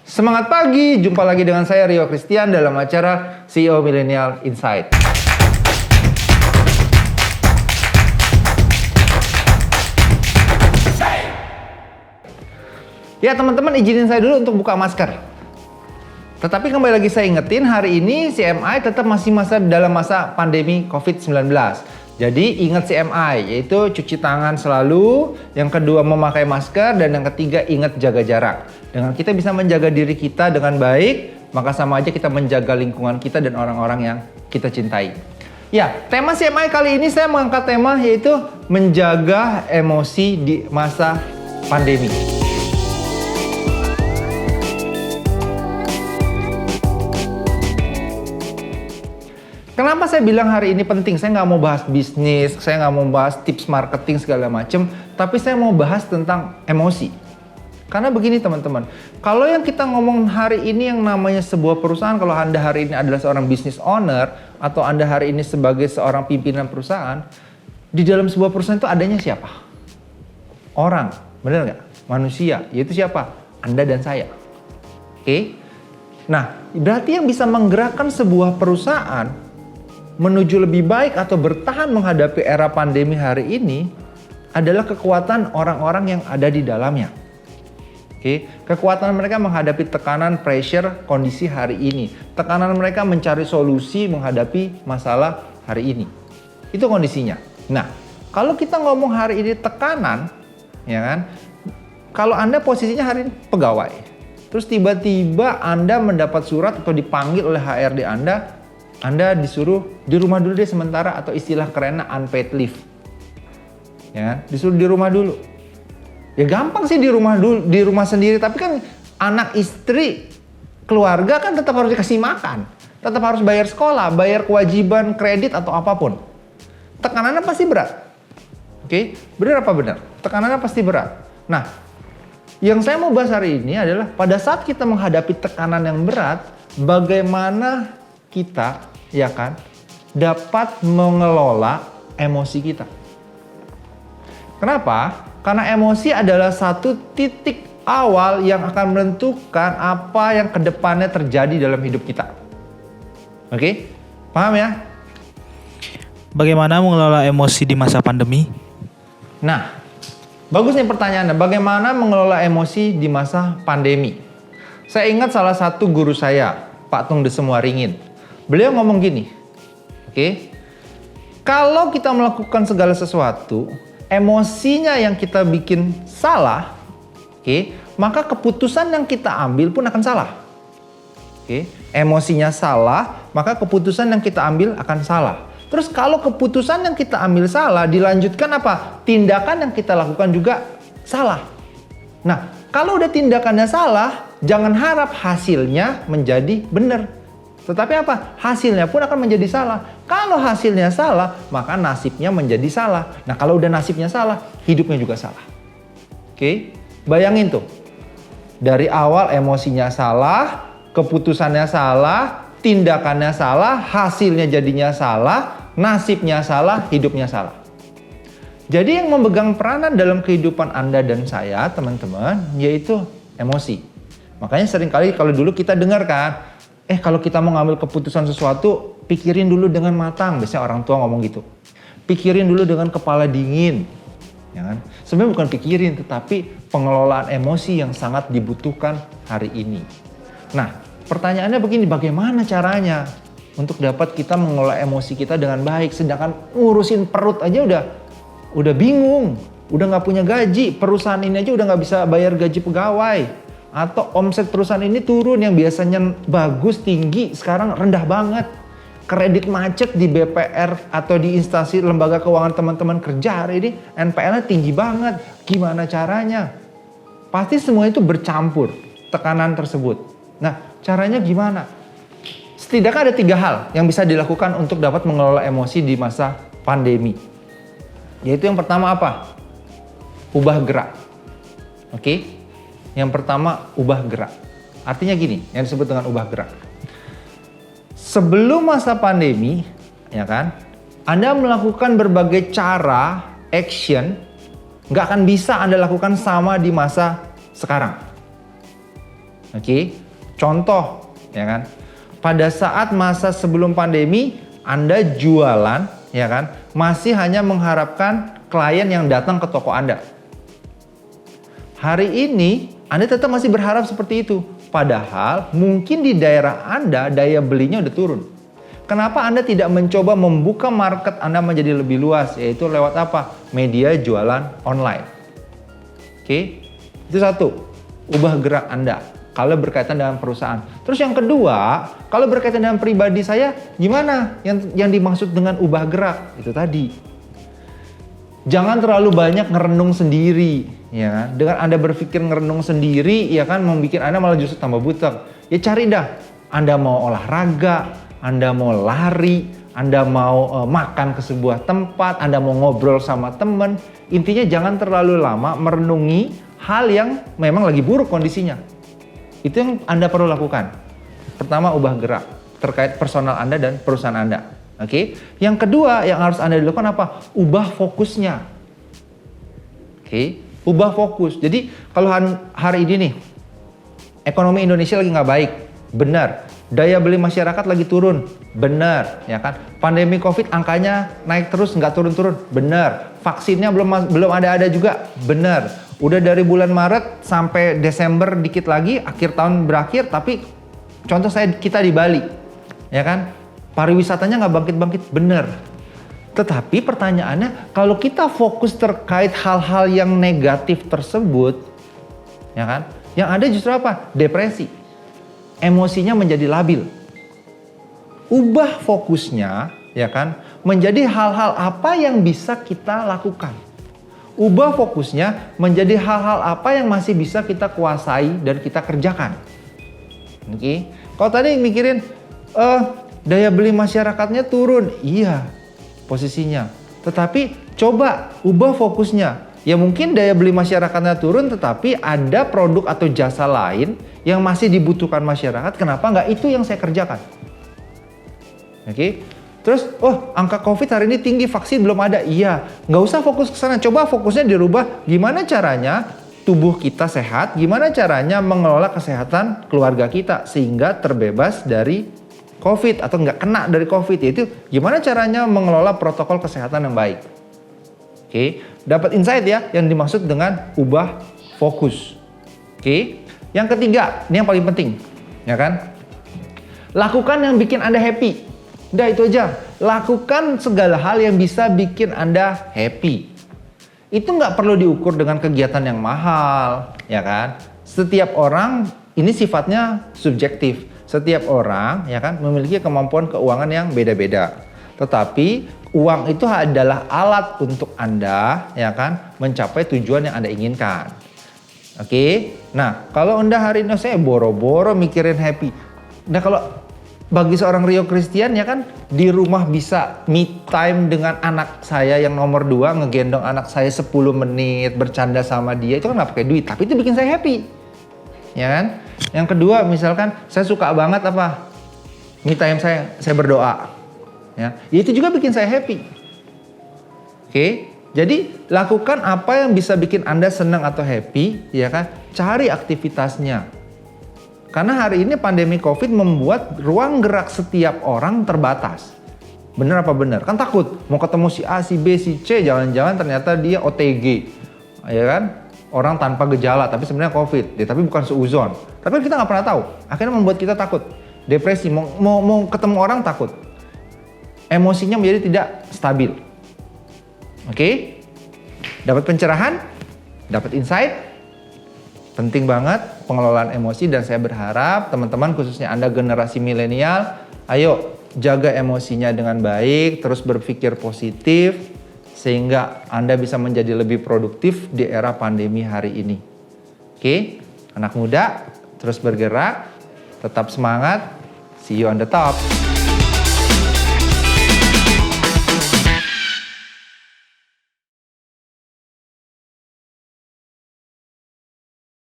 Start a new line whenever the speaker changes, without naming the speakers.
Semangat pagi, jumpa lagi dengan saya Rio Christian dalam acara CEO Millennial Insight. Ya teman-teman, izinin saya dulu untuk buka masker. Tetapi kembali lagi saya ingetin, hari ini CMI tetap masih dalam masa pandemi COVID-19. Jadi ingat CMI, yaitu cuci tangan selalu, yang kedua memakai masker, dan yang ketiga ingat jaga jarak. Dengan kita bisa menjaga diri kita dengan baik, maka sama aja kita menjaga lingkungan kita dan orang-orang yang kita cintai. Ya, tema CMI kali ini saya mengangkat tema yaitu menjaga emosi di masa pandemi. Kenapa saya bilang hari ini penting? Saya nggak mau bahas bisnis, saya nggak mau bahas tips marketing segala macam, tapi saya mau bahas tentang emosi. Karena begini teman-teman, kalau yang kita ngomong hari ini yang namanya sebuah perusahaan, kalau Anda hari ini adalah seorang business owner, atau Anda hari ini sebagai seorang pimpinan perusahaan, di dalam sebuah perusahaan itu adanya siapa? Orang, benar nggak? Manusia, yaitu siapa? Anda dan saya. Oke? Nah, berarti yang bisa menggerakkan sebuah perusahaan menuju lebih baik atau bertahan menghadapi era pandemi hari ini adalah kekuatan orang-orang yang ada di dalamnya. Oke, kekuatan mereka menghadapi tekanan, pressure, kondisi hari ini. Tekanan mereka mencari solusi menghadapi masalah hari ini. Itu kondisinya. Nah, kalau kita ngomong hari ini tekanan, ya kan? Kalau Anda posisinya hari ini pegawai, terus tiba-tiba Anda mendapat surat atau dipanggil oleh HRD Anda disuruh di rumah dulu deh sementara, atau istilah kerennya unpaid leave. Ya kan? Disuruh di rumah dulu. Ya gampang sih di rumah dulu, di rumah sendiri, tapi kan anak, istri, keluarga kan tetap harus dikasih makan. Tetap harus bayar sekolah, bayar kewajiban kredit atau apapun. Tekanannya pasti berat. Oke? Benar apa benar? Tekanannya pasti berat. Nah, yang saya mau bahas hari ini adalah pada saat kita menghadapi tekanan yang berat, bagaimana kita, ya kan, dapat mengelola emosi kita. Kenapa? Karena emosi adalah satu titik awal yang akan menentukan apa yang kedepannya terjadi dalam hidup kita. Oke? Paham ya?
Bagaimana mengelola emosi di masa pandemi?
Nah, bagus nih pertanyaannya. Bagaimana mengelola emosi di masa pandemi? Saya ingat salah satu guru saya, Pak Tung Desemwaringin. Beliau ngomong gini, oke? Kalau kita melakukan segala sesuatu, emosinya yang kita bikin salah, oke? Maka keputusan yang kita ambil pun akan salah. Oke? Emosinya salah, maka keputusan yang kita ambil akan salah. Terus kalau keputusan yang kita ambil salah, dilanjutkan apa? Tindakan yang kita lakukan juga salah. Nah, kalau udah tindakannya salah, jangan harap hasilnya menjadi benar. Tetapi apa? Hasilnya pun akan menjadi salah. Kalau hasilnya salah, maka nasibnya menjadi salah. Nah, kalau udah nasibnya salah, hidupnya juga salah. Oke? Bayangin tuh. Dari awal emosinya salah, keputusannya salah, tindakannya salah, hasilnya jadinya salah, nasibnya salah, hidupnya salah. Jadi yang memegang peranan dalam kehidupan Anda dan saya, teman-teman, yaitu emosi. Makanya seringkali kalau dulu kita dengar kan, kalau kita mau ngambil keputusan sesuatu, pikirin dulu dengan matang. Biasanya orang tua ngomong gitu. Pikirin dulu dengan kepala dingin. Ya kan? Sebenarnya bukan pikirin, tetapi pengelolaan emosi yang sangat dibutuhkan hari ini. Nah, pertanyaannya begini, bagaimana caranya untuk dapat kita mengelola emosi kita dengan baik? Sedangkan ngurusin perut aja udah bingung, udah nggak punya gaji, perusahaan ini aja udah nggak bisa bayar gaji pegawai. Atau omset perusahaan ini turun, yang biasanya bagus, tinggi, sekarang rendah banget. Kredit macet di BPR atau di instansi lembaga keuangan teman-teman kerja hari ini, NPL-nya tinggi banget. Gimana caranya? Pasti semua itu bercampur, tekanan tersebut. Nah, caranya gimana? Setidaknya ada 3 hal yang bisa dilakukan untuk dapat mengelola emosi di masa pandemi. Yaitu yang pertama apa? Ubah gerak. Oke? Yang pertama, ubah gerak. Artinya gini, yang disebut dengan ubah gerak. Sebelum masa pandemi, ya kan, Anda melakukan berbagai cara, action, nggak akan bisa Anda lakukan sama di masa sekarang. Oke, contoh, ya kan? Pada saat masa sebelum pandemi, Anda jualan, ya kan? Masih hanya mengharapkan klien yang datang ke toko Anda. Hari ini, Anda tetap masih berharap seperti itu. Padahal, mungkin di daerah Anda, daya belinya udah turun. Kenapa Anda tidak mencoba membuka market Anda menjadi lebih luas? Yaitu lewat apa? Media jualan online. Oke, itu satu. Ubah gerak Anda kalau berkaitan dengan perusahaan. Terus yang kedua, kalau berkaitan dengan pribadi saya, gimana yang dimaksud dengan ubah gerak? Itu tadi. Jangan terlalu banyak ngerenung sendiri, ya kan? Dengan Anda berpikir ngerenung sendiri, ya kan, membuat Anda malah justru tambah butek. Ya cari dah. Anda mau olahraga, Anda mau lari, Anda mau makan ke sebuah tempat, Anda mau ngobrol sama teman. Intinya jangan terlalu lama merenungi hal yang memang lagi buruk kondisinya. Itu yang Anda perlu lakukan. Pertama, ubah gerak terkait personal Anda dan perusahaan Anda. Oke. Yang kedua yang harus Anda lakukan apa? Ubah fokusnya. Oke. Ubah fokus. Jadi kalau hari ini nih, ekonomi Indonesia lagi nggak baik. Benar. Daya beli masyarakat lagi turun. Benar. Ya kan? Pandemi COVID angkanya naik terus, nggak turun-turun. Benar. Vaksinnya belum ada juga. Benar. Udah dari bulan Maret sampai Desember dikit lagi, akhir tahun berakhir, tapi contoh kita di Bali, ya kan? Pariwisatanya nggak bangkit-bangkit, bener. Tetapi pertanyaannya, kalau kita fokus terkait hal-hal yang negatif tersebut, ya kan? Yang ada justru apa? Depresi. Emosinya menjadi labil. Ubah fokusnya, ya kan? Menjadi hal-hal apa yang bisa kita lakukan. Ubah fokusnya menjadi hal-hal apa yang masih bisa kita kuasai dan kita kerjakan. Oke. Kalau tadi mikirin daya beli masyarakatnya turun, iya posisinya. Tetapi coba ubah fokusnya. Ya mungkin daya beli masyarakatnya turun, tetapi ada produk atau jasa lain yang masih dibutuhkan masyarakat. Kenapa nggak itu yang saya kerjakan? Oke. Terus, angka COVID hari ini tinggi, vaksin belum ada. Iya, nggak usah fokus ke sana. Coba fokusnya dirubah. Gimana caranya tubuh kita sehat? Gimana caranya mengelola kesehatan keluarga kita sehingga terbebas dari COVID atau nggak kena dari COVID? Yaitu gimana caranya mengelola protokol kesehatan yang baik. Oke, dapat insight ya yang dimaksud dengan ubah fokus. Oke, yang ketiga, ini yang paling penting, ya kan? Lakukan yang bikin Anda happy. Udah itu aja. Lakukan segala hal yang bisa bikin Anda happy. Itu nggak perlu diukur dengan kegiatan yang mahal, ya kan? Setiap orang ini sifatnya subjektif. Setiap orang, ya kan, memiliki kemampuan keuangan yang beda-beda. Tetapi uang itu adalah alat untuk Anda, ya kan, mencapai tujuan yang Anda inginkan. Oke? Nah, kalau Anda hari ini saya boro-boro mikirin happy. Nah, kalau bagi seorang Rio Christian, ya kan, di rumah bisa me time dengan anak saya yang nomor 2, ngegendong anak saya 10 menit, bercanda sama dia, itu kan gak pakai duit, tapi itu bikin saya happy. Ya kan? Yang kedua, misalkan saya suka banget apa? Me time saya berdoa. Ya, itu juga bikin saya happy. Oke? Jadi, lakukan apa yang bisa bikin Anda senang atau happy, ya kan? Cari aktivitasnya. Karena hari ini pandemi COVID membuat ruang gerak setiap orang terbatas. Bener apa bener? Kan takut mau ketemu si A, si B, si C, jangan-jangan ternyata dia OTG. Ya kan? Orang tanpa gejala, tapi sebenarnya COVID. Tapi bukan seuzon. Tapi kita nggak pernah tahu. Akhirnya membuat kita takut. Depresi, mau ketemu orang takut. Emosinya menjadi tidak stabil. Oke? Dapat pencerahan? Dapat insight? Penting banget pengelolaan emosi dan saya berharap teman-teman khususnya Anda generasi milenial, ayo jaga emosinya dengan baik, terus berpikir positif sehingga Anda bisa menjadi lebih produktif di era pandemi hari ini. Oke, anak muda terus bergerak, tetap semangat, see you on the top.